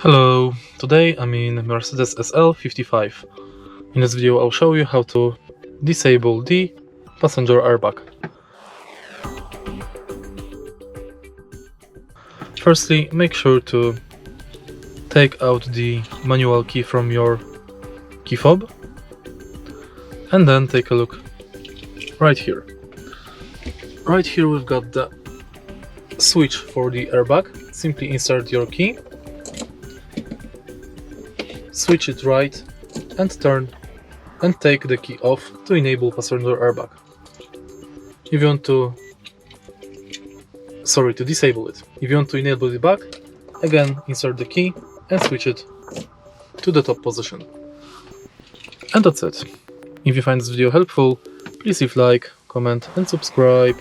Hello, today I'm in Mercedes SL55. In this video I'll show you how to disable the passenger airbag. Firstly, make sure to take out the manual key from your key fob and then take a look right here. Right here we've got the switch for the airbag. Simply insert your key, switch it right and turn and take the key off to enable passenger airbag. If you want to disable it. If you want to enable it back, again insert the key and switch it to the top position. And that's it. If you find this video helpful, please leave a like, comment and subscribe.